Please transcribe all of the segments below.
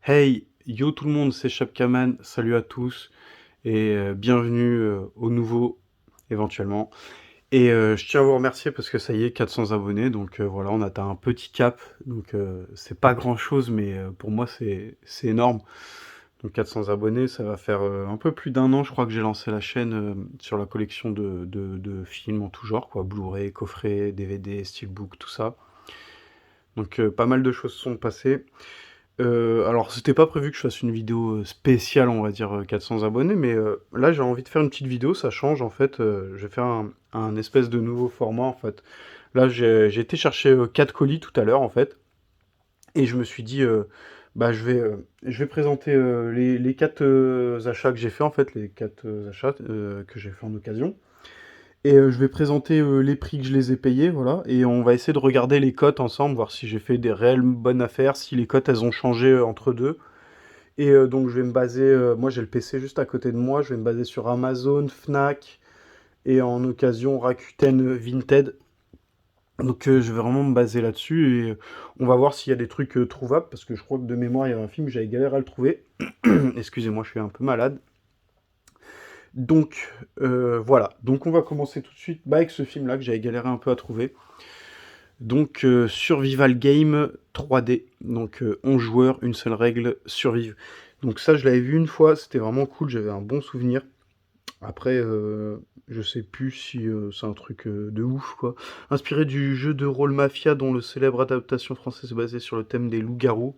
Hey, yo tout le monde, c'est Chapkaman, salut à tous et bienvenue au nouveau éventuellement. Et je tiens à vous remercier parce que ça y est, 400 abonnés, donc voilà, on atteint un petit cap, donc c'est pas grand-chose, mais pour moi c'est énorme. Donc 400 abonnés, ça va faire un peu plus d'un an, je crois que j'ai lancé la chaîne sur la collection de films en tout genre, quoi, Blu-ray, coffret, DVD, steelbook, tout ça. Donc pas mal de choses sont passées. Alors c'était pas prévu que je fasse une vidéo spéciale, on va dire 400 abonnés, mais là j'ai envie de faire une petite vidéo, ça change en fait. Je vais faire un espèce de nouveau format en fait. Là j'ai été chercher 4 colis tout à l'heure en fait, et je me suis dit bah je vais présenter les 4 achats que j'ai fait en fait, les 4 achats que j'ai fait en occasion. Et je vais présenter les prix que je les ai payés, voilà, et on va essayer de regarder les cotes ensemble, voir si j'ai fait des réelles bonnes affaires, si les cotes elles ont changé entre deux. Et donc je vais me baser, moi j'ai le PC juste à côté de moi, je vais me baser sur Amazon, Fnac et en occasion Rakuten Vinted. Donc je vais vraiment me baser là-dessus et on va voir s'il y a des trucs trouvables parce que je crois que de mémoire il y avait un film, j'avais galéré à le trouver. Excusez-moi, je suis un peu malade. Donc voilà, donc on va commencer tout de suite bah, avec ce film-là que j'avais galéré un peu à trouver. Donc Survival Game 3D, donc 11 joueurs, une seule règle, survivre. Donc ça je l'avais vu une fois, c'était vraiment cool, j'avais un bon souvenir. Après, je sais plus si c'est un truc de ouf quoi. Inspiré du jeu de rôle Mafia dont le célèbre adaptation française est basée sur le thème des loups-garous.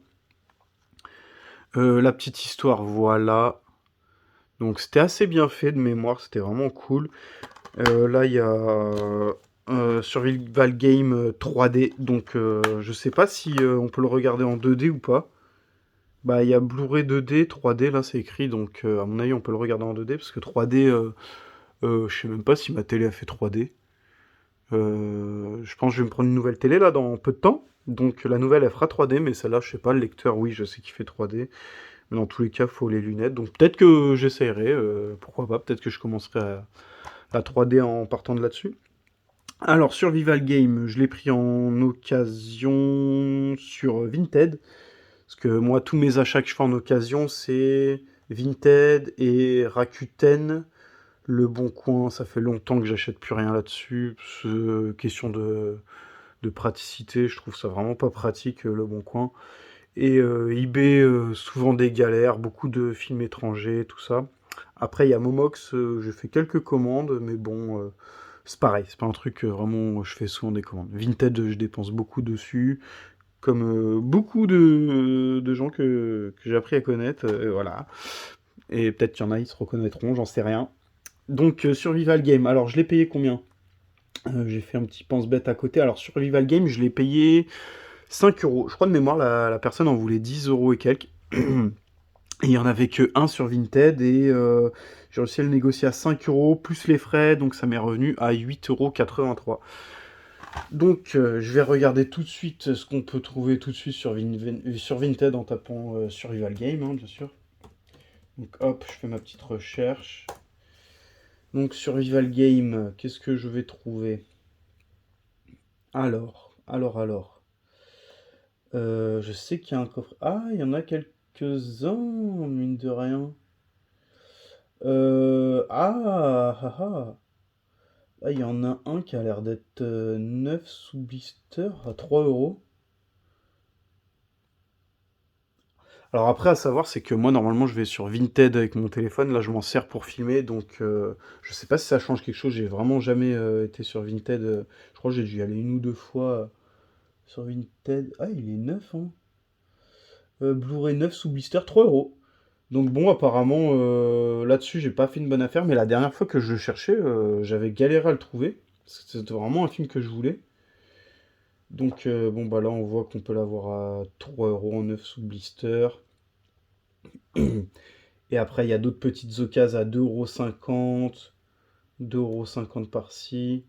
La petite histoire, voilà. Donc c'était assez bien fait de mémoire, c'était vraiment cool. Là, il y a Survival Game 3D, donc je sais pas si on peut le regarder en 2D ou pas. Bah, il y a Blu-ray 2D, 3D, là c'est écrit, donc à mon avis on peut le regarder en 2D, parce que 3D, je sais même pas si ma télé a fait 3D. Je pense que je vais me prendre une nouvelle télé là dans peu de temps, donc la nouvelle elle fera 3D, mais celle-là je sais pas, le lecteur oui je sais qu'il fait 3D, mais dans tous les cas faut les lunettes, donc peut-être que j'essayerai, pourquoi pas, peut-être que je commencerai à la 3D en partant de là-dessus. Alors, Survival Game, je l'ai pris en occasion sur Vinted. Parce que moi, tous mes achats que je fais en occasion, c'est Vinted et Rakuten. Le Bon Coin, ça fait longtemps que j'achète plus rien là-dessus. Question de praticité, je trouve ça vraiment pas pratique, Le Bon Coin. Et eBay, souvent des galères, beaucoup de films étrangers, tout ça. Après, il y a Momox, j'ai fait quelques commandes, mais bon, c'est pareil, c'est pas un truc vraiment, je fais souvent des commandes. Vinted, je dépense beaucoup dessus, comme beaucoup de gens que j'ai appris à connaître, voilà. Et peut-être qu'il y en a, ils se reconnaîtront, j'en sais rien. Donc, Survival Game, alors je l'ai payé combien? J'ai fait un petit pense-bête à côté. Alors, Survival Game, je l'ai payé 5 euros. Je crois de mémoire, la personne en voulait 10 euros et quelques. Et il n'y en avait que un sur Vinted et j'ai réussi à le négocier à 5 euros plus les frais, donc ça m'est revenu à 8,83 €. Donc je vais regarder tout de suite ce qu'on peut trouver tout de suite sur Vinted en tapant Survival Game, hein, bien sûr. Donc hop, je fais ma petite recherche. Donc Survival Game, qu'est-ce que je vais trouver? Alors. Je sais qu'il y a un coffre. Ah, il y en a quelques-uns, mine de rien. Ah. Ah, il y en a un qui a l'air d'être neuf sous blister à 3 euros. Alors après, à savoir, c'est que moi, normalement, je vais sur Vinted avec mon téléphone. Là, je m'en sers pour filmer. Donc, je sais pas si ça change quelque chose. J'ai vraiment jamais été sur Vinted. Je crois que j'ai dû y aller une ou deux fois sur Vinted. Ah, il est neuf, hein. Blu-ray 9 sous blister, 3 euros. Donc bon, apparemment, là-dessus, j'ai pas fait une bonne affaire. Mais la dernière fois que je le cherchais, j'avais galéré à le trouver. Parce que c'était vraiment un film que je voulais. Donc, bon, bah là, on voit qu'on peut l'avoir à 3 euros en 9 sous blister. Et après, il y a d'autres petites occasions à 2,50 €, 2,50 € par-ci,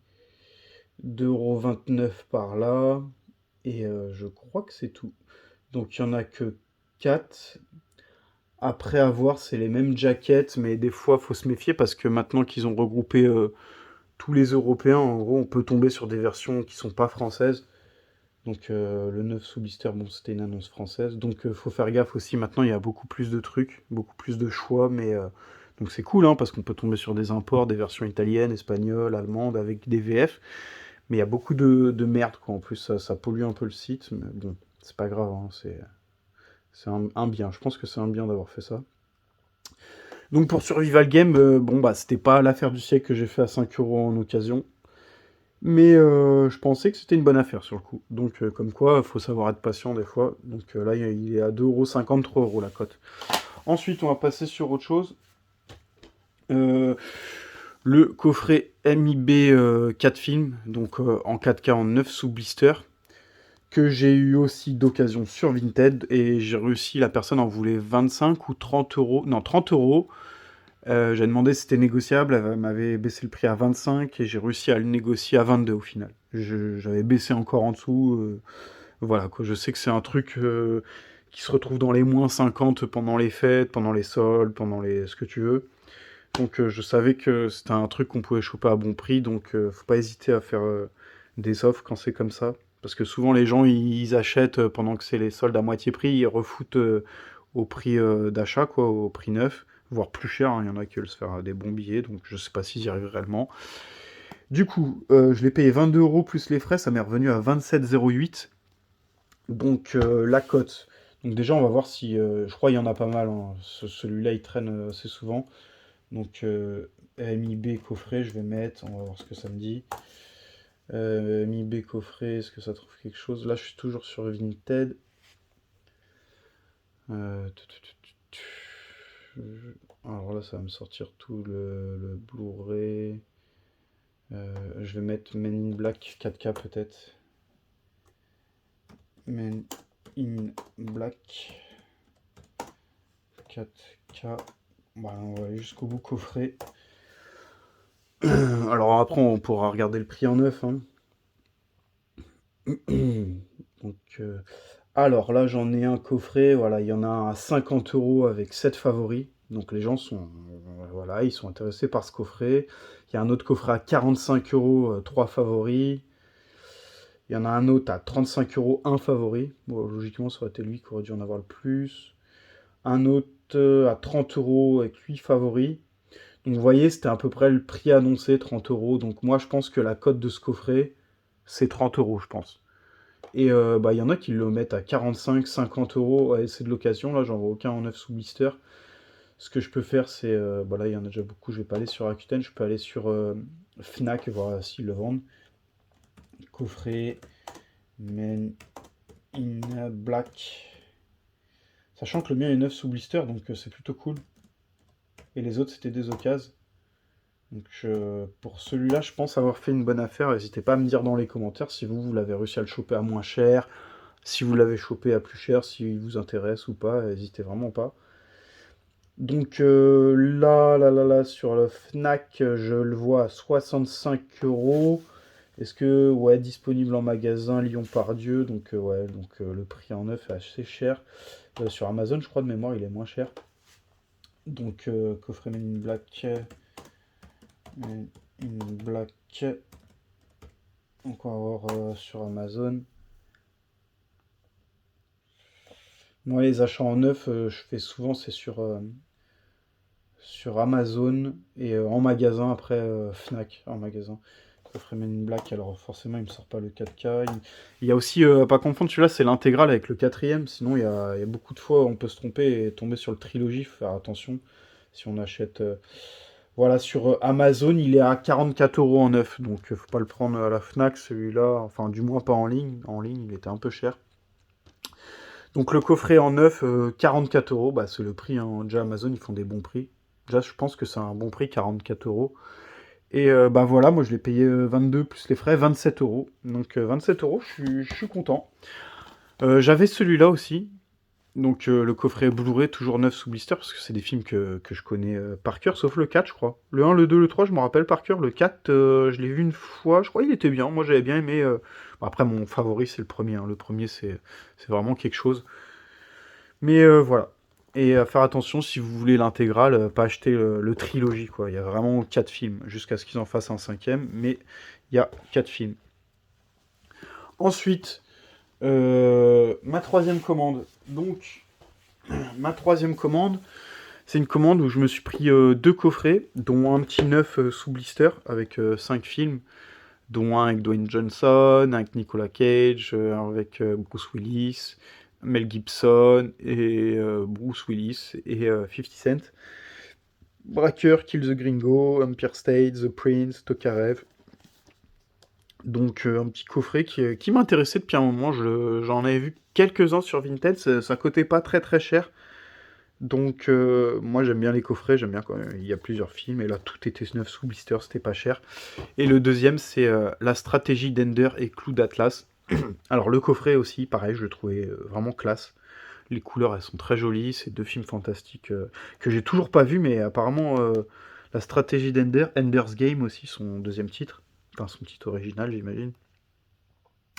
2,29 € par-là. Et je crois que c'est tout. Donc, il n'y en a que 4. Après, à voir, c'est les mêmes jackets, mais des fois, faut se méfier parce que maintenant qu'ils ont regroupé tous les Européens, en gros, on peut tomber sur des versions qui sont pas françaises. Donc le 9 sous blister, bon, c'était une annonce française. Donc faut faire gaffe aussi, maintenant il y a beaucoup plus de trucs, beaucoup plus de choix, mais donc c'est cool, hein, parce qu'on peut tomber sur des imports, des versions italiennes, espagnoles, allemandes, avec des VF, mais il y a beaucoup de merde, quoi. En plus, ça pollue un peu le site, mais bon, c'est pas grave, hein, c'est un bien. Je pense que c'est un bien d'avoir fait ça. Donc pour Survival Game, bon bah c'était pas l'affaire du siècle que j'ai fait à 5 € en occasion. Mais je pensais que c'était une bonne affaire sur le coup. Donc comme quoi, faut savoir être patient des fois. Donc là, il est à 2,50 €, 3 € la cote. Ensuite, on va passer sur autre chose. Euh, le coffret MIB 4 films, donc en 4K en 9 sous blister, que j'ai eu aussi d'occasion sur Vinted. Et j'ai réussi, la personne en voulait 25 ou 30 €. Non, 30 €. J'ai demandé si c'était négociable, elle m'avait baissé le prix à 25 et j'ai réussi à le négocier à 22 au final. J'avais baissé encore en dessous. Voilà, quoi. Je sais que c'est un truc qui se retrouve dans les moins 50 pendant les fêtes, pendant les soldes, pendant les ce que tu veux. Donc je savais que c'était un truc qu'on pouvait choper à bon prix, donc faut pas hésiter à faire des offres quand c'est comme ça. Parce que souvent les gens ils achètent pendant que c'est les soldes à moitié prix, ils refoutent au prix d'achat, quoi, au prix neuf, voire plus cher, hein. Il y en a qui veulent se faire des bons billets, donc je sais pas s'ils y arrivent réellement. Du coup, je l'ai payé 22 € plus les frais, ça m'est revenu à 27,08 €. Donc la cote. Donc déjà on va voir si... je crois qu'il y en a pas mal, hein. Celui-là il traîne assez souvent. Donc MIB coffret, je vais mettre, on va voir ce que ça me dit. MIB coffret, est-ce que ça trouve quelque chose? Là je suis toujours sur Vinted. Alors là ça va me sortir tout le Blu-ray. Je vais mettre Men in Black 4K peut-être. Men in Black 4K. Bah, on va aller jusqu'au bout coffret. Alors après, on pourra regarder le prix en neuf, hein. Donc, alors là, j'en ai un coffret. Voilà, il y en a un à 50 € avec 7 favoris. Donc les gens sont, voilà, ils sont intéressés par ce coffret. Il y a un autre coffret à 45 €, 3 favoris. Il y en a un autre à 35 €, un favori. Bon, logiquement, ça aurait été lui qui aurait dû en avoir le plus. Un autre à 30 € avec 8 favoris. Donc vous voyez, c'était à peu près le prix annoncé, 30 €. Donc moi, je pense que la cote de ce coffret, c'est 30 €, je pense. Et bah, il y en a qui le mettent à 45, 50 €. Ouais, c'est de l'occasion, là, j'en vois aucun en neuf sous blister. Ce que je peux faire, c'est... bah là, il y en a déjà beaucoup, je vais pas aller sur Rakuten, je peux aller sur Fnac, voir s'ils le vendent. Coffret Men in Black. Sachant que le mien est neuf sous blister, donc c'est plutôt cool. Et les autres, c'était des occasions. Donc pour celui-là, je pense avoir fait une bonne affaire. N'hésitez pas à me dire dans les commentaires si vous l'avez réussi à le choper à moins cher, si vous l'avez chopé à plus cher, s'il vous intéresse ou pas. N'hésitez vraiment pas. Donc là, sur le Fnac, je le vois à 65 €. Est-ce que, ouais, disponible en magasin Lyon-Pardieu. Donc ouais, donc le prix en neuf est assez cher. Sur Amazon, je crois de mémoire, il est moins cher. Donc coffret Men in Black. Men in Black. Donc on va voir sur Amazon. Moi les achats en neuf, je fais souvent c'est sur Amazon et en magasin après Fnac en magasin. Coffret Men in Black, alors forcément il me sort pas le 4K. Il y a aussi, à pas confondre, celui-là c'est l'intégrale avec le quatrième, sinon il y a beaucoup de fois on peut se tromper et tomber sur le trilogie, faut faire attention si on achète... Voilà, sur Amazon, il est à 44 € en neuf, donc faut pas le prendre à la Fnac, celui-là, enfin du moins pas en ligne. En ligne, il était un peu cher. Donc le coffret en neuf, 44 €, bah, c'est le prix, hein. Déjà Amazon, ils font des bons prix. Déjà, je pense que c'est un bon prix, 44 €. Et bah voilà, moi je l'ai payé 22 plus les frais, 27 €. Donc 27 €, je suis content. J'avais celui-là aussi, donc le coffret Blu-ray, toujours neuf sous blister, parce que c'est des films que je connais par cœur, sauf le 4, je crois. Le 1, le 2, le 3, je me rappelle par cœur. Le 4, je l'ai vu une fois, je crois qu'il était bien. Moi, j'avais bien aimé. Bon, après, mon favori, c'est le premier, hein. Le premier, c'est vraiment quelque chose. Mais voilà. Et à faire attention, si vous voulez l'intégrale, pas acheter le trilogie, quoi. Il y a vraiment 4 films, jusqu'à ce qu'ils en fassent un cinquième, mais il y a 4 films. Ensuite, Ma troisième commande. Donc, ma troisième commande, c'est une commande où je me suis pris deux coffrets, dont un petit neuf sous blister avec 5 films, dont un avec Dwayne Johnson, avec Nicolas Cage, avec Bruce Willis, Mel Gibson et Bruce Willis et 50 Cent. Bracker, Kill the Gringo, Empire State, The Prince, Tokarev. Donc un petit coffret qui m'intéressait depuis un moment. J'en avais vu quelques-uns sur Vinted, ça coûtait pas très très cher. Donc moi j'aime bien les coffrets, j'aime bien quand il y a plusieurs films, et là tout était neuf sous blister, c'était pas cher. Et le deuxième c'est La stratégie d'Ender et Clou d'Atlas. Alors le coffret aussi, pareil, je le trouvais vraiment classe. Les couleurs elles sont très jolies, c'est deux films fantastiques que j'ai toujours pas vus, mais apparemment La stratégie d'Ender, Ender's Game aussi, son deuxième titre, enfin son titre original j'imagine.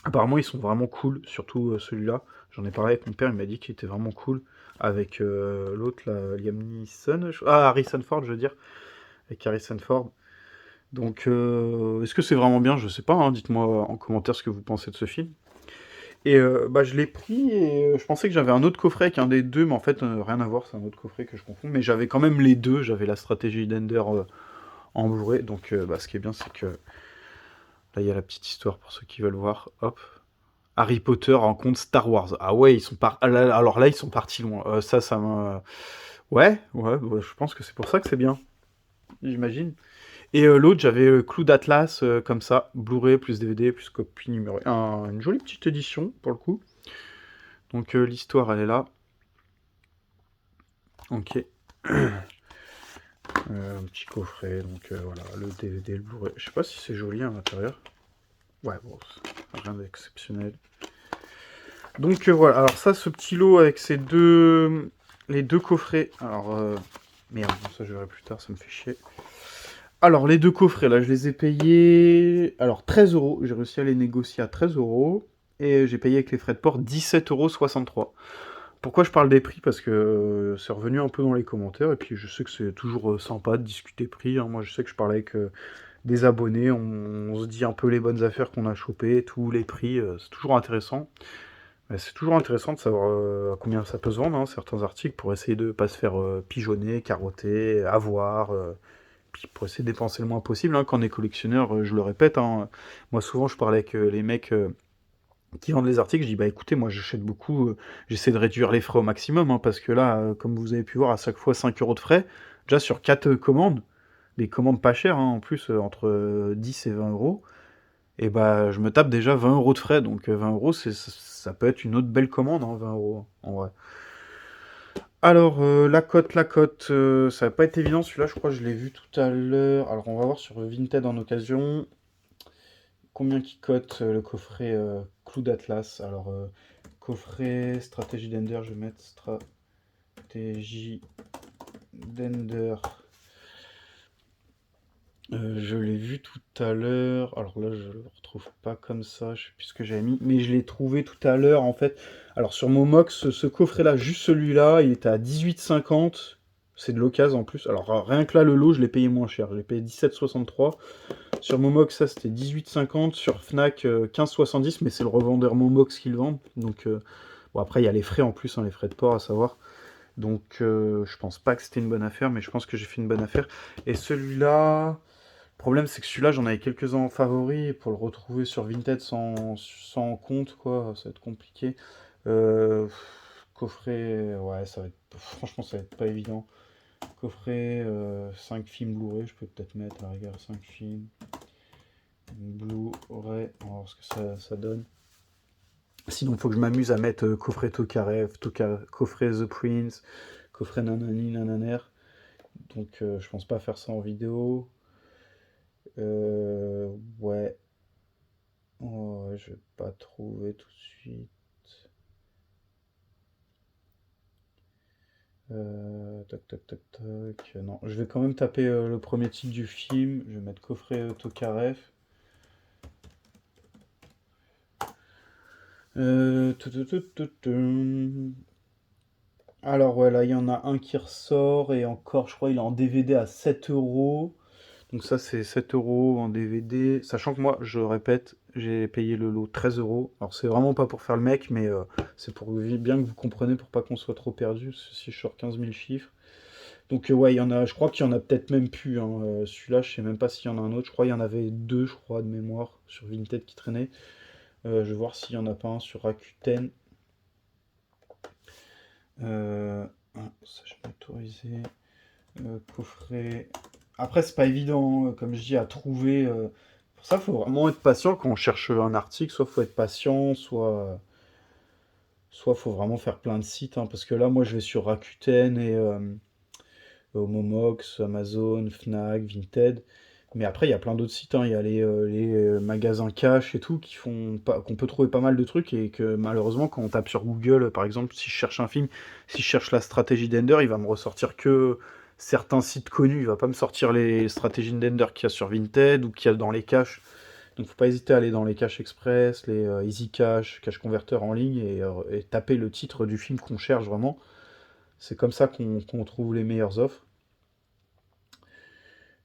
Apparemment, ils sont vraiment cool, surtout celui-là. J'en ai parlé avec mon père, il m'a dit qu'il était vraiment cool. Avec l'autre, là, Liam Neeson. Ah, Harrison Ford, je veux dire. Avec Harrison Ford. Donc, est-ce que c'est vraiment bien? Je sais pas, hein. Dites-moi en commentaire ce que vous pensez de ce film. Et bah, je l'ai pris et je pensais que j'avais un autre coffret avec un des deux, mais en fait, rien à voir, c'est un autre coffret que je confonds. Mais j'avais quand même les deux, j'avais la stratégie d'Ender en Blu-ray. Donc, bah, ce qui est bien, c'est que là, il y a la petite histoire pour ceux qui veulent voir. Hop. Harry Potter rencontre Star Wars. Ah ouais, alors là, ils sont partis loin. Ça m'a... Ouais, je pense que c'est pour ça que c'est bien, j'imagine. Et l'autre, j'avais Clou d'Atlas, comme ça, Blu-ray, plus DVD, plus copie numérotée. Une jolie petite édition, pour le coup. Donc l'histoire, elle est là. Ok. Un petit coffret, donc voilà, le DVD, le Blu-ray. Je sais pas si c'est joli à l'intérieur. Ouais, bon, rien d'exceptionnel. Donc voilà, alors ça, ce petit lot avec les deux coffrets. Alors, merde, ça je verrai plus tard, ça me fait chier. Alors, les deux coffrets, là, je les ai payés. Alors, 13 euros. J'ai réussi à les négocier à 13 euros. Et j'ai payé avec les frais de port 17,63 €. Pourquoi je parle des prix? Parce que c'est revenu un peu dans les commentaires. Et puis, je sais que c'est toujours sympa de discuter prix, hein. Moi, je sais que je parle avec des abonnés. On se dit un peu les bonnes affaires qu'on a chopées, tous les prix. C'est toujours intéressant. C'est toujours intéressant de savoir à combien ça peut se vendre, hein, certains articles, pour essayer de ne pas se faire pigeonner, carotter, avoir, puis pour essayer de dépenser le moins possible, hein. Quand on est collectionneur, je le répète, hein, moi souvent je parle avec les mecs qui vendent les articles, je dis bah écoutez, moi j'achète beaucoup, j'essaie de réduire les frais au maximum, hein, parce que là, comme vous avez pu voir, à chaque fois 5 euros de frais, déjà sur 4 commandes, des commandes pas chères, hein, en plus, entre 10 et 20 euros, et bah, je me tape déjà 20 euros de frais, donc 20 euros, ça peut être une autre belle commande, hein, 20 euros, en vrai. Alors, la cote, ça va pas être évident, celui-là, je crois que je l'ai vu tout à l'heure. Alors, on va voir sur Vinted en occasion. Combien qui cote le coffret Clou d'Atlas? Alors, coffret, stratégie d'Ender, je vais mettre stratégie d'Ender. Je l'ai vu tout à l'heure. Alors là, je le retrouve pas comme ça. Je sais plus ce que j'avais mis, mais je l'ai trouvé tout à l'heure en fait. Alors sur Momox, ce coffret-là, juste celui-là, il était à 18,50. C'est de l'occasion en plus. Alors rien que là, le lot, je l'ai payé moins cher. Je l'ai payé 17,63. Sur Momox, ça c'était 18,50. Sur Fnac, 15,70. Mais c'est le revendeur Momox qui le vend. Donc bon, après, il y a les frais en plus, hein, les frais de port à savoir. Donc je pense pas que c'était une bonne affaire, mais je pense que j'ai fait une bonne affaire. Et celui-là. Le problème, c'est que celui-là, j'en avais quelques-uns en favoris, et pour le retrouver sur Vinted sans compte, quoi, ça va être compliqué. Coffret, ouais, ça va être, franchement, ça va être pas évident. Coffret, 5 films Blu-ray, je peux peut-être mettre à la rigueur 5 films Blu-ray, on va voir ce que ça donne. Sinon, il faut que je m'amuse à mettre coffret Tokarev, coffret The Prince, coffret Nanani Nananer. Donc, je pense pas faire ça en vidéo. Ouais. Oh, ouais, je vais pas trouver tout de suite. Tac, tac, tac, tac. Non, je vais quand même taper le premier titre du film. Je vais mettre coffret Tokarev. Alors, ouais, là, il y en a un qui ressort. Et encore, je crois, il est en DVD à 7 euros. Donc, ça, c'est 7 euros en DVD. Sachant que moi, je répète, J'ai payé le lot 13 euros. Alors c'est vraiment pas pour faire le mec, mais c'est pour bien que vous compreniez, pour pas qu'on soit trop perdu, parce que si je sors 15 000 chiffres. Donc ouais, il y en a, je crois qu'il y en a peut-être même plus, hein. Celui-là, je sais même pas s'il y en a un autre. Je crois qu'il y en avait deux, je crois, de mémoire, sur Vinted qui traînaient. Je vais voir s'il y en a pas un sur Rakuten. Ça, je vais autoriser. Coffret. Après, c'est pas évident, comme je dis, à trouver. Pour ça, il faut vraiment être patient quand on cherche un article. Soit faut être patient, soit faut vraiment faire plein de sites, hein, parce que là, moi, je vais sur Rakuten et Momox, Amazon, Fnac, Vinted. Mais après, il y a plein d'autres sites, hein. Il y a les magasins cash et tout qui font pas, qu'on peut trouver pas mal de trucs et que malheureusement, quand on tape sur Google, par exemple, si je cherche un film, si je cherche la stratégie d'Ender, il va me ressortir que certains sites connus. Il va pas me sortir les stratégies d'Ender qu'il y a sur Vinted ou qu'il y a dans les caches. Donc, faut pas hésiter à aller dans les caches express, les Easy Cash, Cash Converter en ligne et taper le titre du film qu'on cherche vraiment. C'est comme ça qu'on trouve les meilleures offres.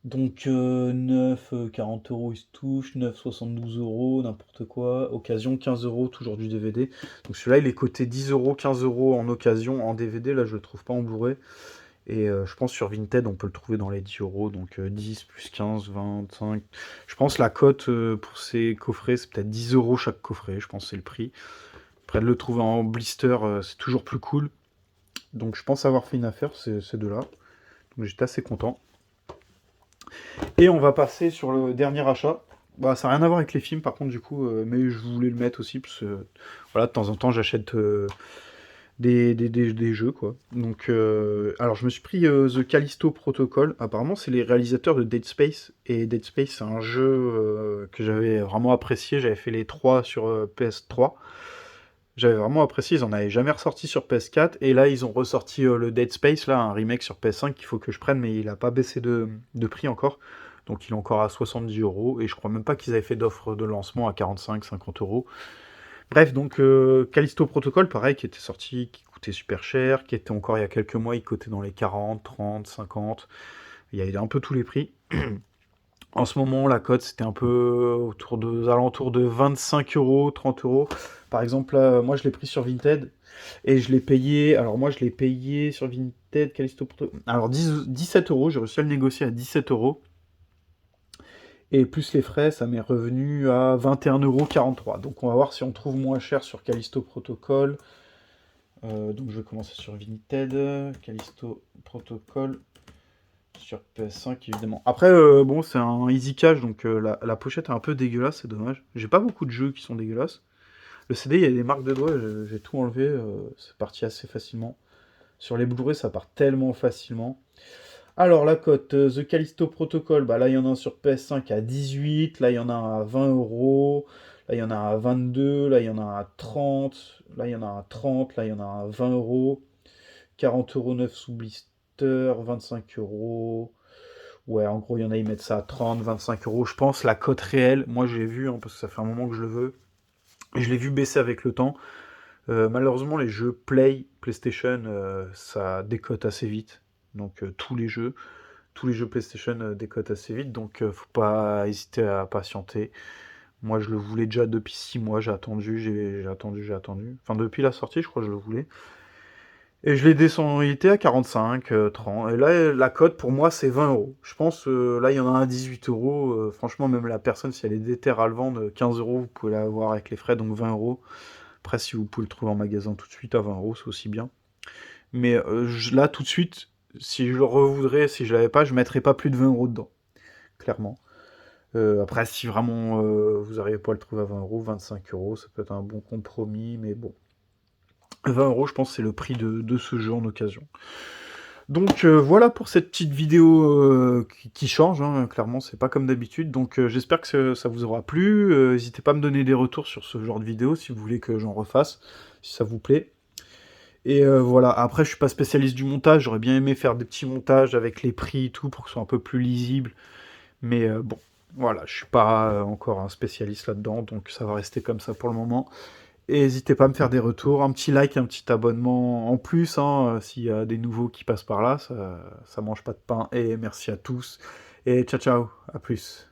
Donc 9, 40 euros, il se touche, 9, 72 euros, n'importe quoi. Occasion, 15 euros, toujours du DVD. Donc celui-là, il est coté 10 euros, 15 euros en occasion, en DVD. Là, je le trouve pas en Blu-ray. Et je pense sur Vinted, on peut le trouver dans les 10 euros. Donc 10 plus 15, 25. Je pense la cote pour ces coffrets, c'est peut-être 10 euros chaque coffret. Je pense que c'est le prix. Après, de le trouver en blister, c'est toujours plus cool. Donc je pense avoir fait une affaire, ces deux-là. Donc j'étais assez content. Et on va passer sur le dernier achat. Bah, ça n'a rien à voir avec les films, par contre, du coup, mais je voulais le mettre aussi, parce que, voilà, de temps en temps, j'achète des jeux, quoi. Donc, alors, je me suis pris The Callisto Protocol. Apparemment, c'est les réalisateurs de Dead Space. Et Dead Space, c'est un jeu que j'avais vraiment apprécié. J'avais fait les 3 sur PS3. J'avais vraiment apprécié, ils en avaient jamais ressorti sur PS4, et là ils ont ressorti le Dead Space, là, un remake sur PS5 qu'il faut que je prenne, mais il a pas baissé de prix encore, donc il est encore à 70 euros, et je crois même pas qu'ils avaient fait d'offre de lancement à 45-50 euros. Bref, donc Callisto Protocol, pareil, qui était sorti, qui coûtait super cher, qui était encore il y a quelques mois, il cotait dans les 40, 30, 50, il y avait un peu tous les prix. En ce moment, la cote, c'était un peu aux alentours de 25 euros, 30 euros. Par exemple, là, moi, je l'ai pris sur Vinted et je l'ai payé. Alors, moi, je l'ai payé sur Vinted, Callisto Proto. Alors, 17 euros, j'ai réussi à le négocier à 17 euros. Et plus les frais, ça m'est revenu à 21,43 €. Donc, on va voir si on trouve moins cher sur Callisto Protocol. Donc, je vais commencer sur Vinted, Callisto Protocol. Sur PS5, évidemment. Après, bon, c'est un Easy Cash, donc la pochette est un peu dégueulasse, c'est dommage. J'ai pas beaucoup de jeux qui sont dégueulasses. Le CD, il y a des marques de doigts, j'ai tout enlevé, c'est parti assez facilement. Sur les Blu-ray, ça part tellement facilement. Alors, la cote, The Callisto Protocol, bah là, il y en a un sur PS5 à 18, là, il y en a un à 20 euros, là, il y en a un à 22, là, il y en a un à 30, là, il y en a un à 30, là, il y en a un à 20 euros, 40,9 € sous blister, 25 euros. Ouais, en gros, il y en a, ils mettent ça à 30, 25 euros. Je pense la cote réelle, moi j'ai vu, hein, parce que ça fait un moment que je le veux, et je l'ai vu baisser avec le temps. Malheureusement, les jeux PlayStation, ça décote assez vite. Donc tous les jeux PlayStation décotent assez vite, donc faut pas hésiter à patienter. Moi, je le voulais déjà depuis 6 mois, j'ai attendu. Enfin, depuis la sortie, je crois que je le voulais. Et je l'ai descendu, il était à 45, 30. Et là, la cote pour moi, c'est 20 euros. Je pense, là, il y en a un à 18 euros. Franchement, même la personne, si elle est déter à le vendre, 15 euros, vous pouvez l'avoir avec les frais, donc 20 euros. Après, si vous pouvez le trouver en magasin tout de suite à 20 euros, c'est aussi bien. Mais là, tout de suite, si je le revoudrais, si je l'avais pas, je mettrais pas plus de 20 euros dedans, clairement. Après, si vraiment vous n'arrivez pas à le trouver à 20 euros, 25 euros, ça peut être un bon compromis, mais bon. 20 euros, je pense, c'est le prix de ce jeu en occasion. Donc voilà pour cette petite vidéo qui change, hein, clairement, c'est pas comme d'habitude. Donc j'espère que ça vous aura plu. N'hésitez pas à me donner des retours sur ce genre de vidéo si vous voulez que j'en refasse, si ça vous plaît. Et voilà, après je suis pas spécialiste du montage, j'aurais bien aimé faire des petits montages avec les prix et tout pour que ce soit un peu plus lisible. Mais bon, voilà, je suis pas encore un spécialiste là-dedans, donc ça va rester comme ça pour le moment. Et n'hésitez pas à me faire des retours, un petit like, un petit abonnement en plus, hein, s'il y a des nouveaux qui passent par là, ça mange pas de pain. Et merci à tous. Et ciao ciao, à plus.